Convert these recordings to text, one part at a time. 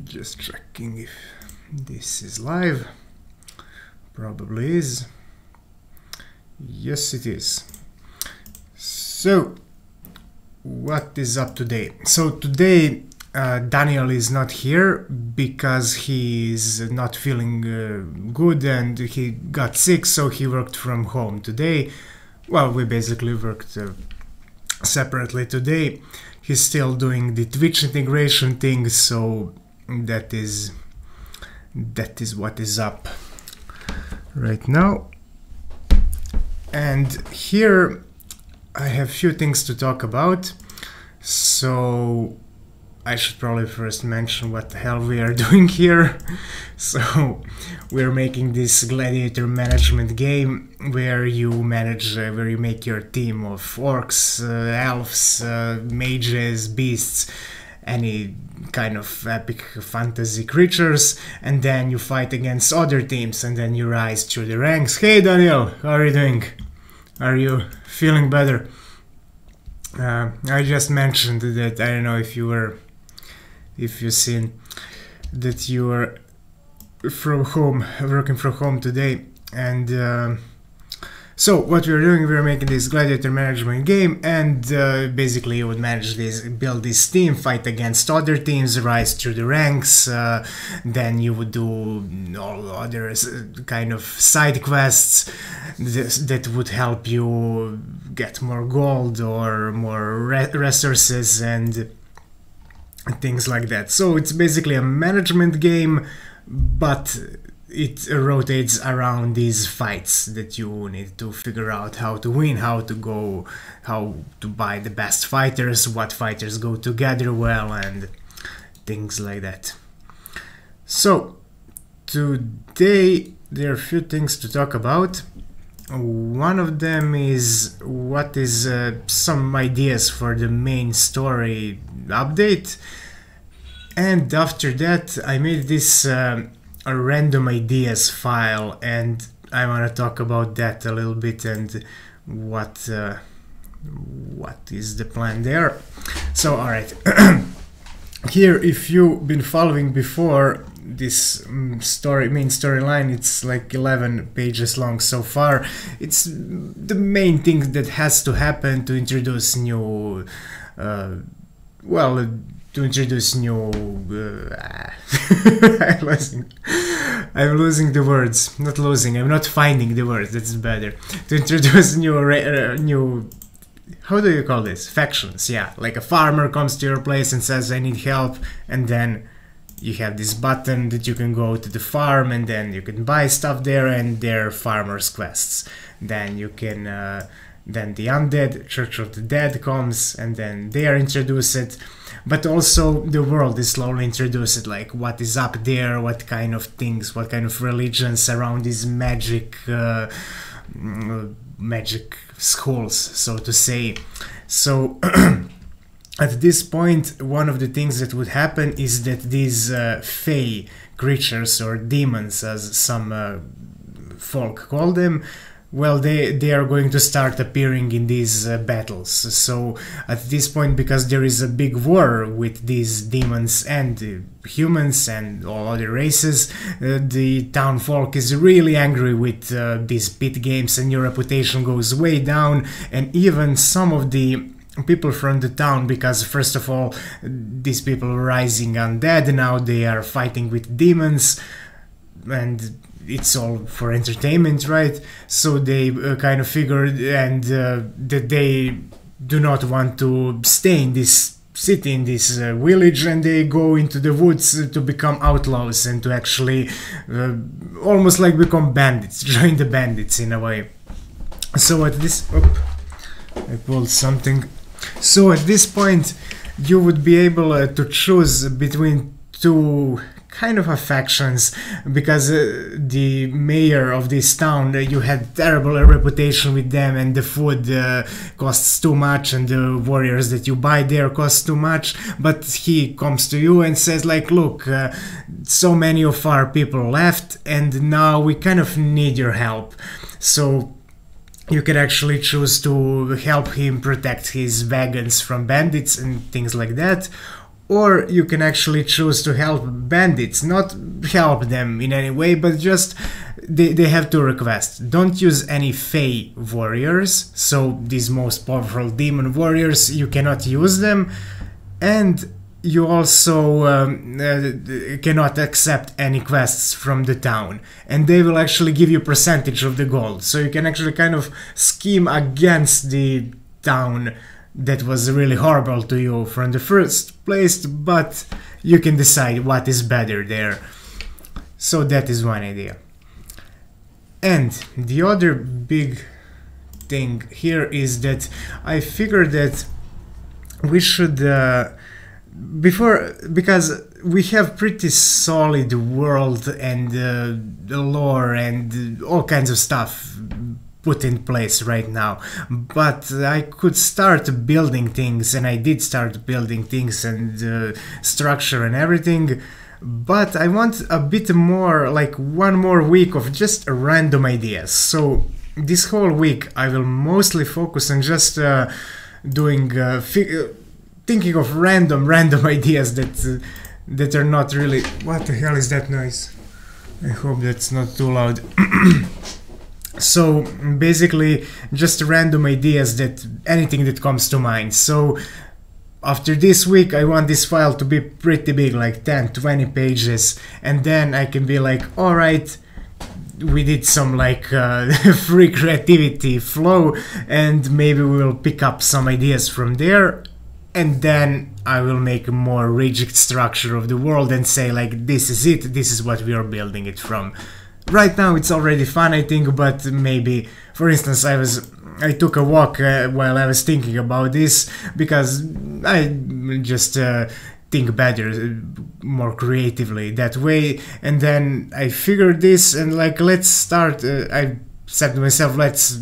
Just checking if this is live. Probably is. Yes, it is. So, what is up today? So today Daniel is not here because he is not feeling good and he got sick, so he worked from home today. Well, we basically worked separately today. He's still doing the Twitch integration thing, so that is what is up right now. And here I have few things to talk about, so I should probably first mention what the hell we are doing here. So we're making this Gladiator management game where you manage, where you make your team of orcs, elves, mages, beasts, any kind of epic fantasy creatures, and then you fight against other teams and then you rise through the ranks. Hey Daniel, how are you doing? Are you feeling better? I just mentioned that, I don't know if you've seen that you were from home, working from home today, and so what we're doing, we're making this Gladiator management game, and basically you would manage this, build this team, fight against other teams, rise through the ranks, then you would do all other kind of side quests that would help you get more gold or more resources and things like that. So it's basically a management game, but it rotates around these fights that you need to figure out how to win, how to buy the best fighters, what fighters go together well, and things like that. So today there are a few things to talk about. One of them is what is some ideas for the main story update, and after that I made this a random ideas file, and I want to talk about that a little bit and what is the plan there. So alright, here, if you've been following before, this main storyline, it's like 11 pages long so far. It's the main thing that has to happen to introduce new I'm losing the words. Not losing, I'm not finding the words, that's better. To introduce new, how do you call this? Factions, yeah. Like a farmer comes to your place and says, I need help, and then you have this button that you can go to the farm and then you can buy stuff there, and there are farmers' quests. Then you can, then the undead, Church of the Dead comes, and then they are introduced. But also the world is slowly introduced, like what is up there, what kind of things, what kind of religions around these magic schools, so to say. So at this point, one of the things that would happen is that these fey creatures, or demons as some folk call them, well, they are going to start appearing in these battles. So at this point, because there is a big war with these demons and humans and all other races, the town folk is really angry with these pit games, and your reputation goes way down. And even some of the people from the town, because first of all, these people are rising undead, now they are fighting with demons, and it's all for entertainment, right? So they kind of figured that they do not want to stay in this city, in this village, and they go into the woods to become outlaws and to actually almost like become bandits, join the bandits in a way. So at this... I pulled something. So at this point you would be able to choose between two kind of factions, because the mayor of this town, you had terrible reputation with them, and the food costs too much, and the warriors that you buy there cost too much. But he comes to you and says like, look, so many of our people left and now we kind of need your help. So you can actually choose to help him protect his wagons from bandits and things like that. Or you can actually choose to help bandits, not help them in any way, but just they have two requests. Don't use any Fey warriors, so these most powerful demon warriors, you cannot use them, and you also cannot accept any quests from the town, and they will actually give you a percentage of the gold, so you can actually kind of scheme against the town that was really horrible to you from the first place, but you can decide what is better there. So that is one idea. And the other big thing here is that I figured that we should because we have pretty solid world and lore and all kinds of stuff put in place right now, but I could start building things, and I did start building things and structure and everything, but I want a bit more, like one more week of just random ideas. So this whole week I will mostly focus on just doing thinking of random ideas that are not really... What the hell is that noise? I hope that's not too loud. So basically just random ideas, that anything that comes to mind. So after this week I want this file to be pretty big, like 10-20 pages, and then I can be like, alright, we did some like free creativity flow, and maybe we will pick up some ideas from there, and then I will make a more rigid structure of the world and say like, this is it, this is what we are building it from. Right now it's already fun, I think, but maybe, for instance, I took a walk while I was thinking about this, because I just think better, more creatively that way, and then I figured this, and like, let's start, I said to myself, let's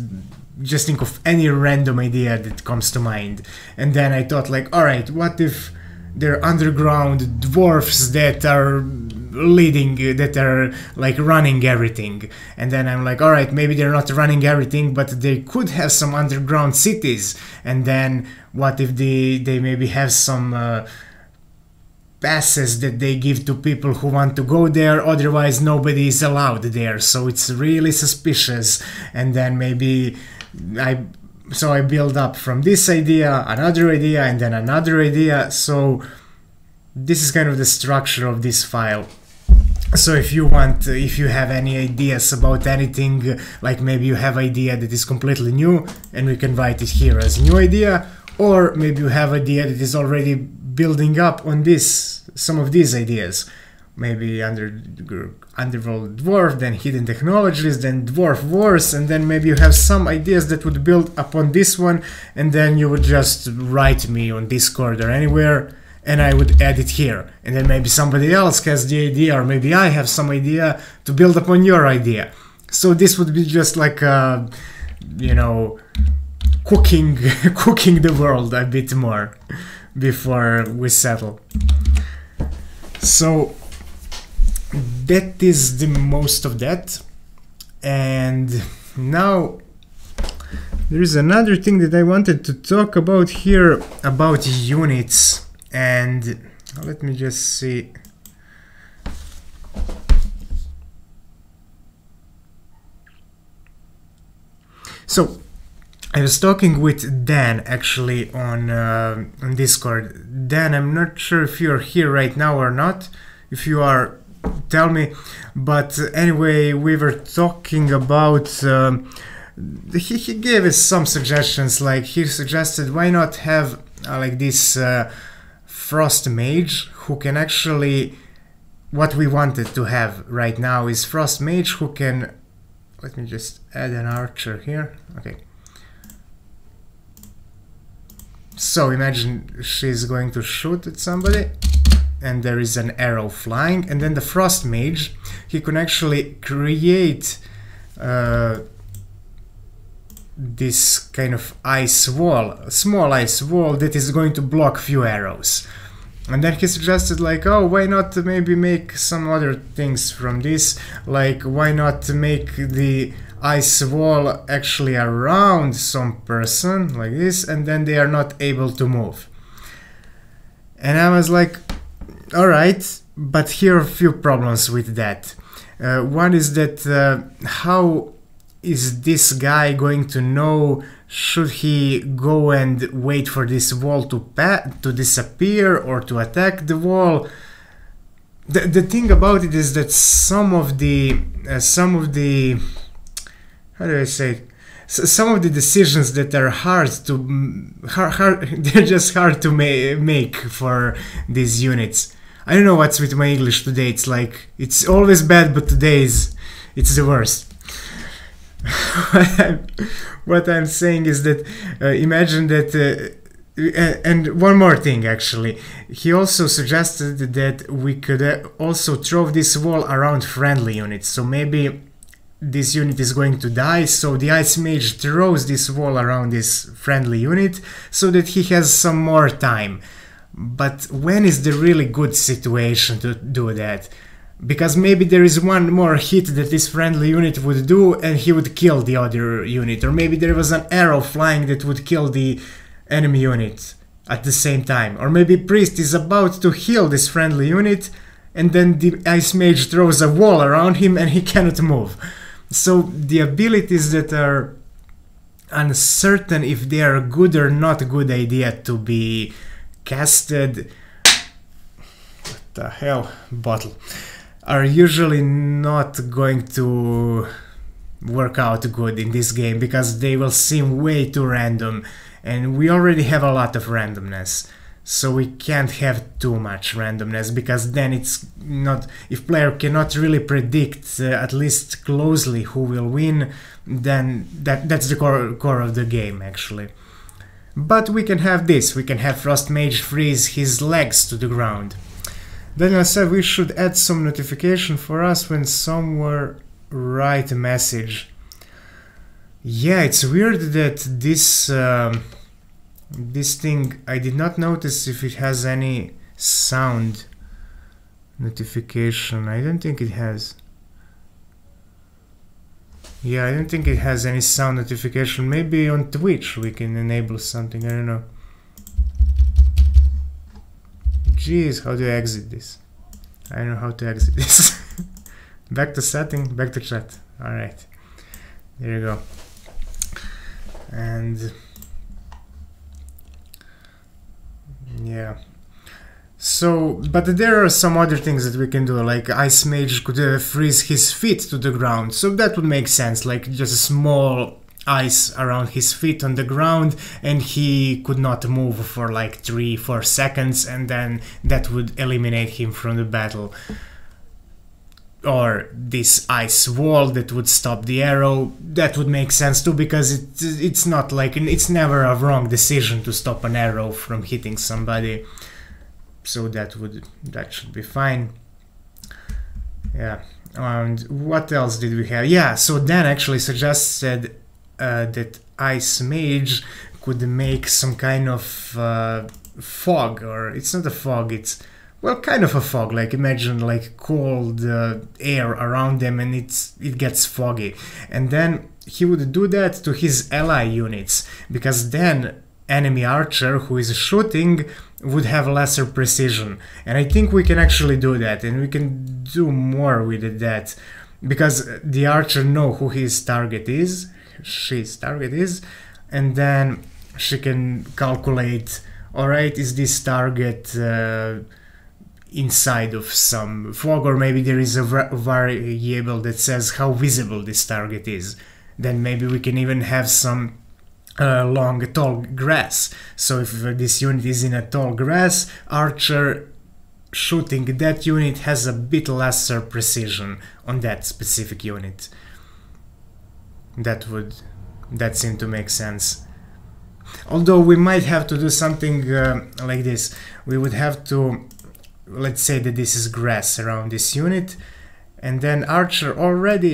just think of any random idea that comes to mind, and then I thought like, alright, what if they're underground dwarfs that are leading, that are like running everything, and then I'm like, alright, maybe they're not running everything, but they could have some underground cities, and then what if they maybe have some passes that they give to people who want to go there, otherwise nobody is allowed there, so it's really suspicious, and then maybe so I build up from this idea, another idea, and then another idea. So this is kind of the structure of this file. So if you have any ideas about anything, like maybe you have idea that is completely new, and we can write it here as new idea, or maybe you have idea that is already building up on some of these ideas. Maybe Underworld Dwarf, then Hidden Technologies, then Dwarf Wars, and then maybe you have some ideas that would build upon this one, and then you would just write me on Discord or anywhere, and I would add it here. And then maybe somebody else has the idea, or maybe I have some idea to build upon your idea. So this would be just like, you know, cooking the world a bit more before we settle. So that is the most of that, and now there is another thing that I wanted to talk about here, about units, and let me just see. So I was talking with Dan actually on Discord. Dan, I'm not sure if you're here right now or not. If you are, tell me. But anyway, we were talking about he gave us some suggestions. Like, he suggested why not have like this frost mage who can actually, what we wanted to have right now is frost mage who can, let me just add an archer here. Okay, so imagine she's going to shoot at somebody, and there is an arrow flying, and then the frost mage, he can actually create this kind of ice wall, a small ice wall that is going to block few arrows. And then he suggested like, oh, why not maybe make some other things from this, like why not make the ice wall actually around some person like this, and then they are not able to move. And I was like, alright, but here are a few problems with that. One is that how is this guy going to know, should he go and wait for this wall to disappear or to attack the wall? The thing about it is that some of the how do I say it? Some of the decisions that are they're just hard to make for these units. I don't know what's with my English today. It's like, it's always bad, but today it's the worst. What I'm saying is that imagine that, and one more thing actually, he also suggested that we could also throw this wall around friendly units. So maybe this unit is going to die, so the Ice Mage throws this wall around this friendly unit so that he has some more time. But when is the really good situation to do that? Because maybe there is one more hit that this friendly unit would do and he would kill the other unit, or maybe there was an arrow flying that would kill the enemy unit at the same time, or maybe Priest is about to heal this friendly unit and then the Ice Mage throws a wall around him and he cannot move. So the abilities that are uncertain if they are good or not a good idea to be casted, what the hell, bottle, are usually not going to work out good in this game, because they will seem way too random, and we already have a lot of randomness. So we can't have too much randomness, because then it's not, if player cannot really predict at least closely who will win, then that's the core of the game actually. But we can have this, we can have Frost Mage freeze his legs to the ground. Then I said we should add some notification for us when somewhere write a message. Yeah, it's weird that this this thing, I did not notice if it has any sound notification. I don't think it has. Yeah, I don't think it has any sound notification. Maybe on Twitch we can enable something, I don't know. Jeez, how do I exit this? I don't know how to exit this. Back to setting, back to chat. Alright, there you go. And yeah, so, but there are some other things that we can do, like Ice Mage could freeze his feet to the ground, so that would make sense, like just a small ice around his feet on the ground, and he could not move for like 3-4 seconds, and then that would eliminate him from the battle. Or this ice wall that would stop the arrow, that would make sense too, because it's not like, it's never a wrong decision to stop an arrow from hitting somebody, so that should be fine. Yeah, and what else did we have? Yeah, so Dan actually suggested that Ice Mage could make some kind of fog, or it's not a fog, it's, well, kind of a fog, like imagine like cold air around them and it gets foggy. And then he would do that to his ally units, because then enemy archer who is shooting would have lesser precision. And I think we can actually do that, and we can do more with that, because the archer know who his target is, she's target is, and then she can calculate, alright, is this target inside of some fog, or maybe there is a variable that says how visible this target is. Then maybe we can even have some long tall grass, so if this unit is in a tall grass, archer shooting that unit has a bit lesser precision on that specific unit. That seemed to make sense. Although we might have to do something like this. We would have to, let's say that this is grass around this unit, and then archer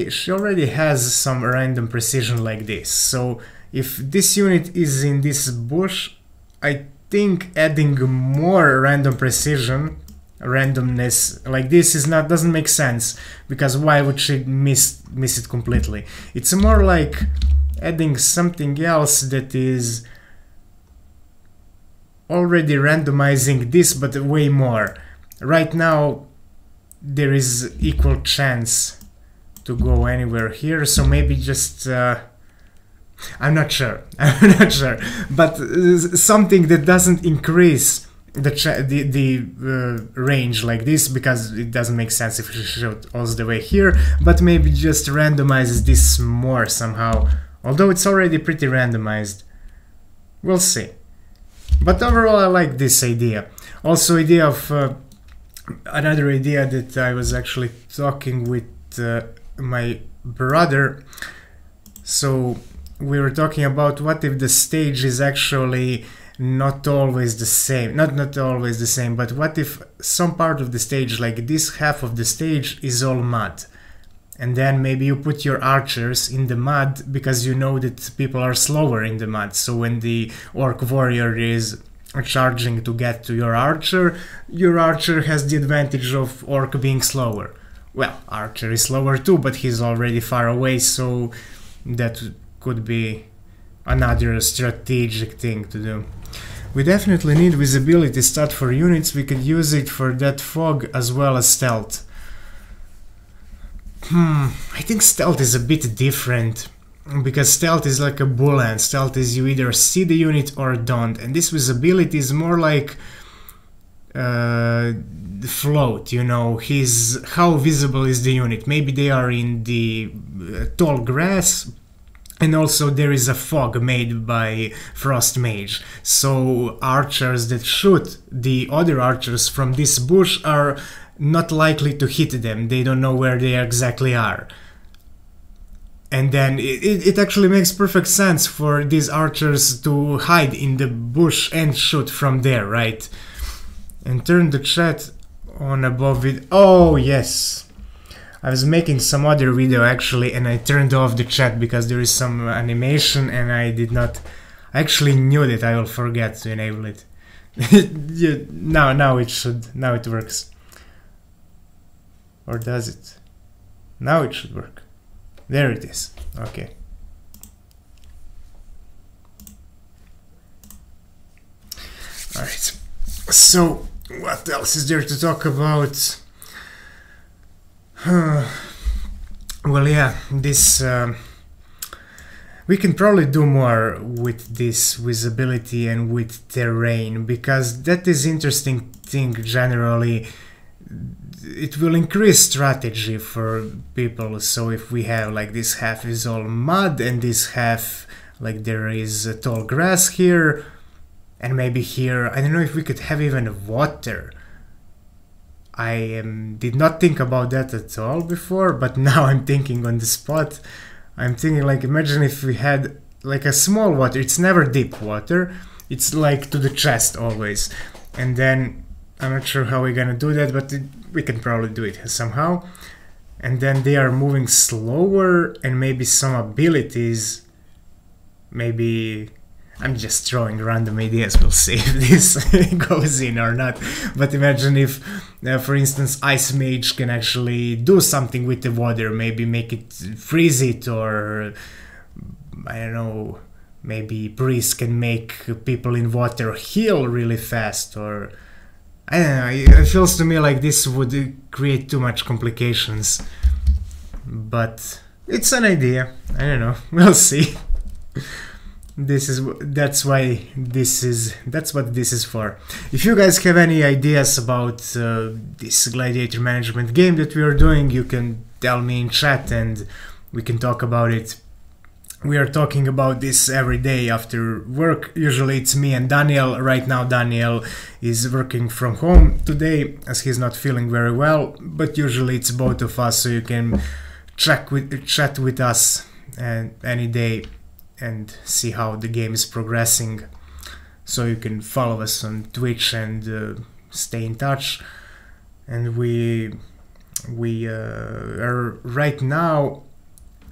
she already has some random precision like this. So if this unit is in this bush, I think adding more random precision randomness like this is not doesn't make sense, because why would she miss it completely? It's more like adding something else that is already randomizing this, but way more. Right now there is equal chance to go anywhere here, so maybe just I'm not sure. I'm not sure, but something that doesn't increase the range like this, because it doesn't make sense if you shoot all the way here, but maybe just randomizes this more somehow, although it's already pretty randomized. We'll see. But overall I like this idea. Also idea of another idea that I was actually talking with my brother. So we were talking about what if the stage is actually not always the same, not always the same, but what if some part of the stage, like this half of the stage, is all mud, and then maybe you put your archers in the mud because you know that people are slower in the mud, so when the orc warrior is charging to get to your archer has the advantage of orc being slower. Well, archer is slower too, but he's already far away, so that could be another strategic thing to do. We definitely need visibility stat for units. We could use it for that fog as well as stealth. I think stealth is a bit different, because stealth is like a boolean. Stealth is you either see the unit or don't, and this visibility is more like the float, you know, how visible is the unit. Maybe they are in the tall grass, and also there is a fog made by Frost Mage, so archers that shoot the other archers from this bush are not likely to hit them. They don't know where they exactly are. And then it actually makes perfect sense for these archers to hide in the bush and shoot from there, right? And turn the chat on above it. Oh yes, I was making some other video actually, and I turned off the chat because there is some animation and I did not. I actually knew that I will forget to enable it. Now it should. Now it works. Or does it? Now it should work. There it is. Okay. Alright. So, what else is there to talk about? Well, yeah, this we can probably do more with this visibility and with terrain, because that is interesting thing generally. It will increase strategy for people. So if we have like this half is all mud and this half like there is tall grass here, and maybe here, I don't know if we could have even water. I did not think about that at all before, but now I'm thinking on the spot. I'm thinking like, imagine if we had like a small water. It's never deep water. It's like to the chest always. And then I'm not sure how we're gonna do that, but we can probably do it somehow. And then they are moving slower, and maybe some abilities. Maybe I'm just throwing random ideas, we'll see if this goes in or not. But imagine if, for instance, Ice Mage can actually do something with the water, maybe make it freeze it, or I don't know, maybe Priest can make people in water heal really fast, or I don't know, it feels to me like this would create too much complications. But it's an idea, I don't know, we'll see. That's what this is for. If you guys have any ideas about this Gladiator management game that we are doing, you can tell me in chat and we can talk about it. We are talking about this every day after work. Usually it's me and Daniel. Right now Daniel is working from home today as he's not feeling very well, but usually it's both of us, so you can chat with us any day and see how the game is progressing. So you can follow us on Twitch and stay in touch. And we are right now,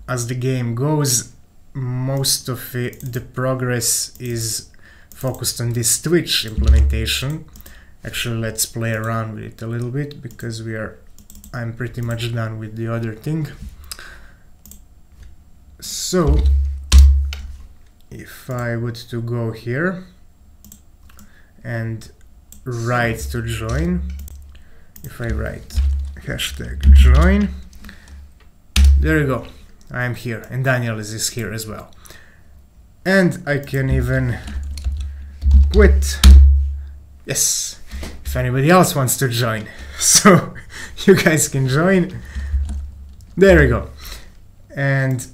as the game goes, most of the progress is focused on this Twitch implementation, Actually, let's play around with it a little bit, because I'm pretty much done with the other thing. So if I would to go here and write to join, if I write hashtag join, there you go, I'm here, and Daniel is here as well. And I can even quit, yes, if anybody else wants to join. So you guys can join, there we go. And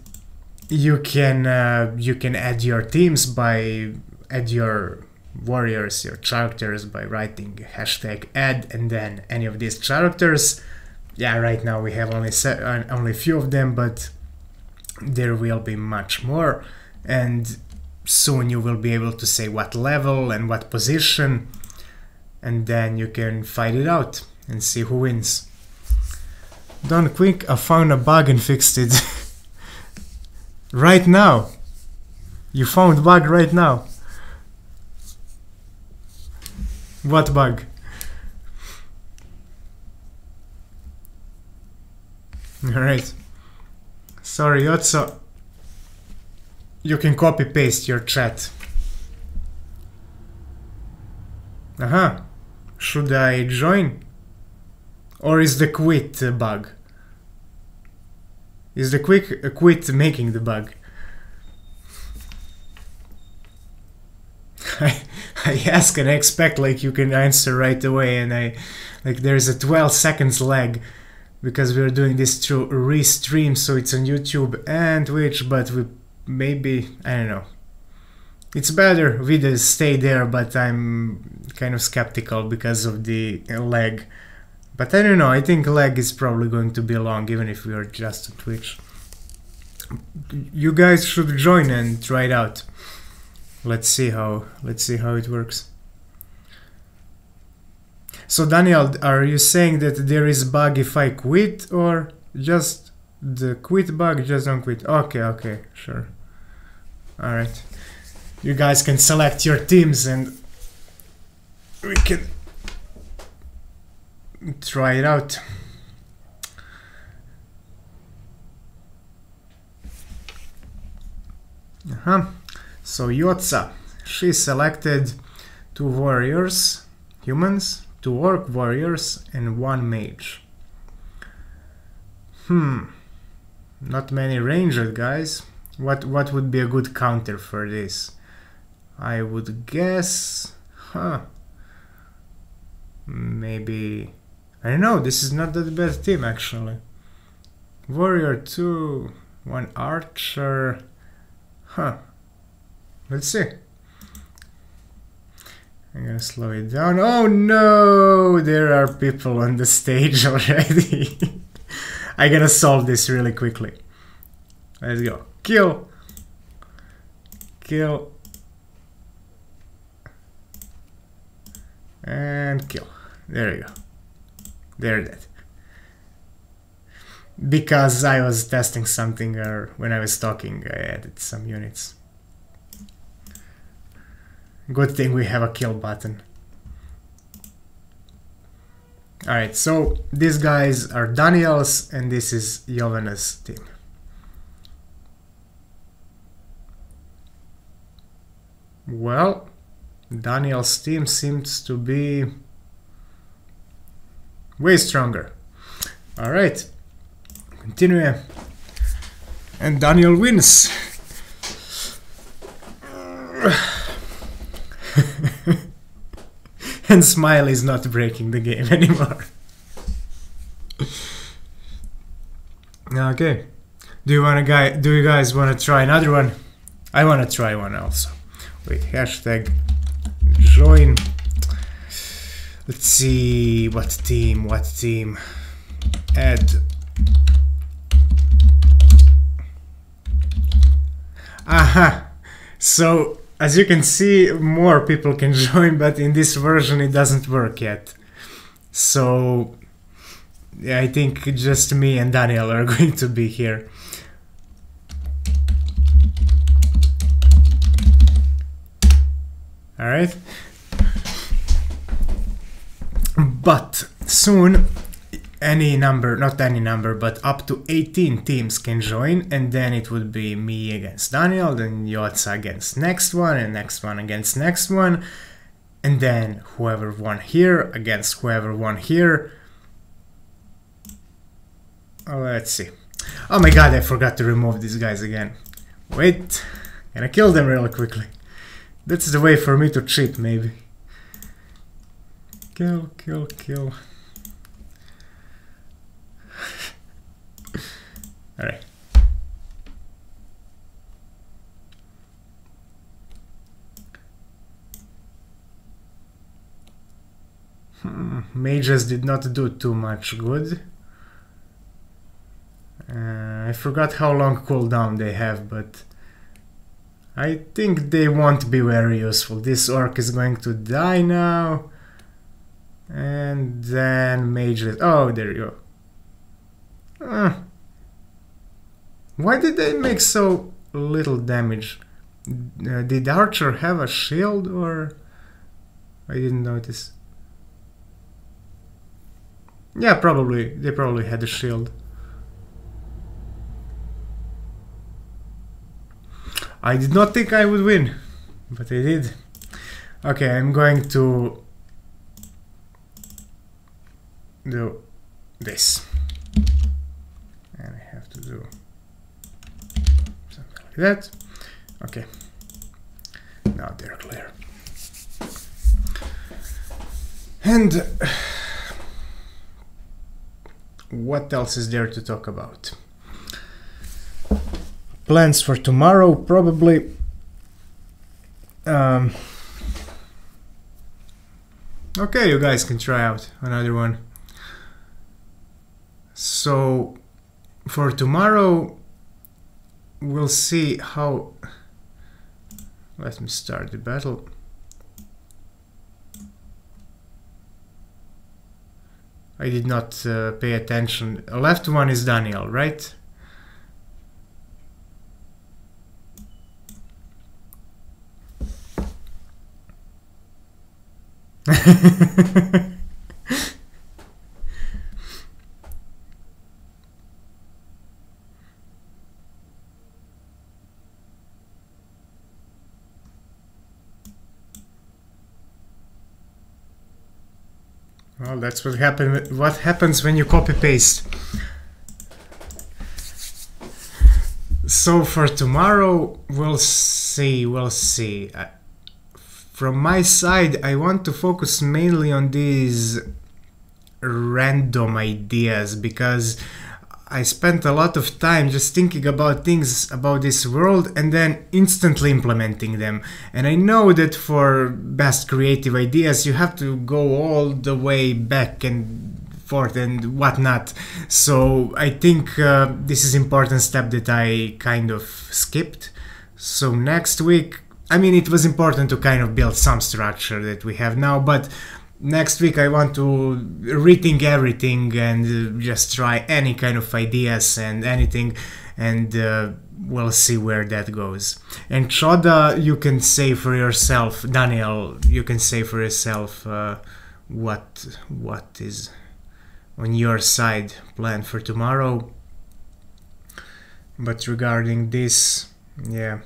you can add your teams by add your warriors, your characters, by writing hashtag add and then any of these characters. Yeah, right now we have only a few of them, but there will be much more, and soon you will be able to say what level and what position, and then you can fight it out and see who wins. Done quick, I found a bug and fixed it. Right now. You found bug right now. What bug? Alright. Sorry, Yotso. You can copy paste your chat. Aha. Should I join? Or is the quit bug? Is the quit making the bug? I ask and I expect like you can answer right away, and there's a 12 seconds lag because we're doing this through restream, so it's on YouTube and Twitch, but we maybe, I don't know. It's better videos stay there, but I'm kind of skeptical because of the lag. But I don't know, I think lag is probably going to be long, even if we are just on Twitch. You guys should join and try it out. Let's see how it works. So Daniel, are you saying that there is bug if I quit, or just the quit bug, just don't quit? Okay, sure. Alright. You guys can select your teams and we can try it out. So Yotza, she selected 2 warriors, humans, 2 orc warriors and 1 mage. Not many ranged guys. What would be a good counter for this? I would guess, maybe, I don't know, this is not that bad team actually. Warrior 2, 1 archer, let's see. I'm gonna slow it down. Oh no, there are people on the stage already. I'm gonna solve this really quickly. Let's go. Kill. Kill. And kill. There you go. They're dead. Because I was testing something, or when I was talking, I added some units. Good thing we have a kill button. Alright, so these guys are Daniel's and this is Jovana's team. Well, Daniel's team seems to be way stronger. Alright, continue. And Daniel wins. And Smile is not breaking the game anymore. Okay. Do you guys want to try another one? I want to try one also. Wait, hashtag join. Let's see, what team? Add. Aha! So, as you can see, more people can join, but in this version it doesn't work yet. So, yeah, I think just me and Daniel are going to be here. Alright. But soon, any number, not any number, but up to 18 teams can join, and then it would be me against Daniel, then Yotza against next one, and next one against next one, and then whoever won here against whoever won here. Oh, let's see. Oh my god, I forgot to remove these guys again. Wait, can I kill them real quickly? That's the way for me to cheat, maybe. Kill, kill, kill. Alright. Mages did not do too much good. I forgot how long cooldown they have, but I think they won't be very useful. This orc is going to die now. And then mages. Oh, there you go. Why did they make so little damage? Did Archer have a shield, or I didn't notice? Yeah, probably. They probably had a shield. I did not think I would win, but I did. Okay, I'm going to do this. And I have to do something like that. Okay. Now they're clear. And what else is there to talk about? Plans for tomorrow, probably. Okay, you guys can try out another one. So, for tomorrow, we'll see how... Let me start the battle. I did not pay attention. Left one is Daniel, right? Well, that's what happens when you copy paste. So for tomorrow, we'll see. From my side, I want to focus mainly on these random ideas, because I spent a lot of time just thinking about things about this world and then instantly implementing them. And I know that for best creative ideas you have to go all the way back and forth and whatnot. So I think this is an important step that I kind of skipped. So next week, I mean, it was important to kind of build some structure that we have now, but next week I want to rethink everything and just try any kind of ideas and anything, and we'll see where that goes. And Choda, you can say for yourself, Daniel, you can say for yourself what is on your side planned for tomorrow. But regarding this, yeah.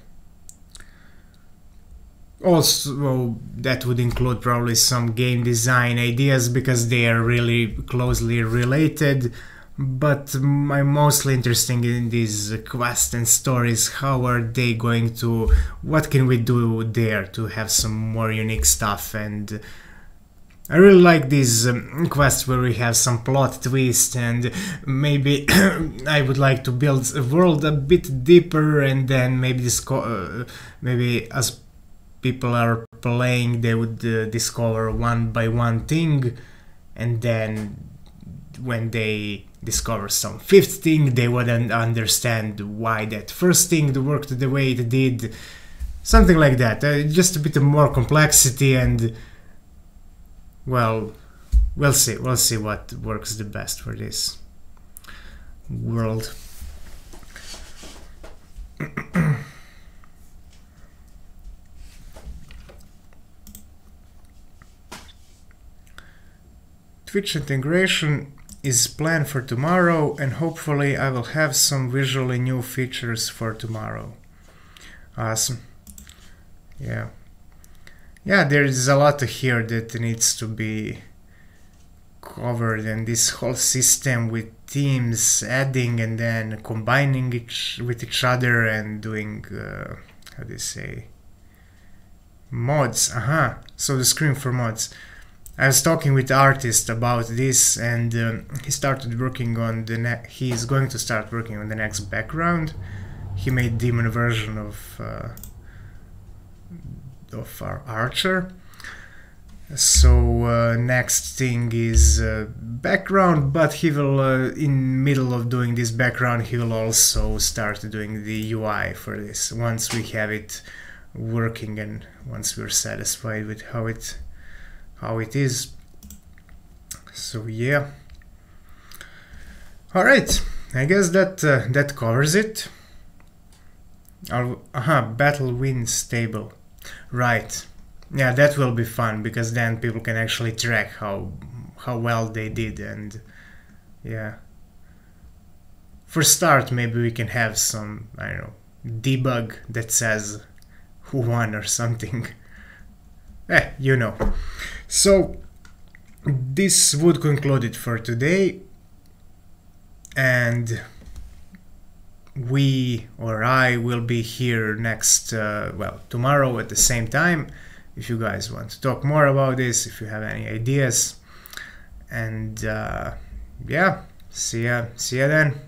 Also, that would include probably some game design ideas, because they are really closely related. But I'm mostly interested in these quests and stories. How are they going to... What can we do there to have some more unique stuff? And I really like these quests where we have some plot twist, and maybe I would like to build a world a bit deeper, and then maybe maybe as people are playing, they would discover one by one thing, and then when they discover some fifth thing, they wouldn't understand why that first thing worked the way it did. Something like that. Just a bit more complexity, and well, we'll see what works the best for this world. Twitch integration is planned for tomorrow, and hopefully I will have some visually new features for tomorrow. Awesome. Yeah, there is a lot here that needs to be covered, and this whole system with teams adding and then combining with each other and doing how do you say, mods. So the screen for mods. I was talking with the artist about this, and he started working on the he's going to start working on the next background. He made demon version of our archer. So next thing is background, but he will in middle of doing this background he will also start doing the UI for this once we have it working and once we're satisfied with how it is. So yeah, all right, I guess that covers it. Battle win stable, right? Yeah, that will be fun because then people can actually track how well they did, and yeah. For start, maybe we can have some, I don't know, debug that says who won or something. You know. So this would conclude it for today, and we or I will be here next tomorrow at the same time if you guys want to talk more about this, if you have any ideas. And yeah, see ya then.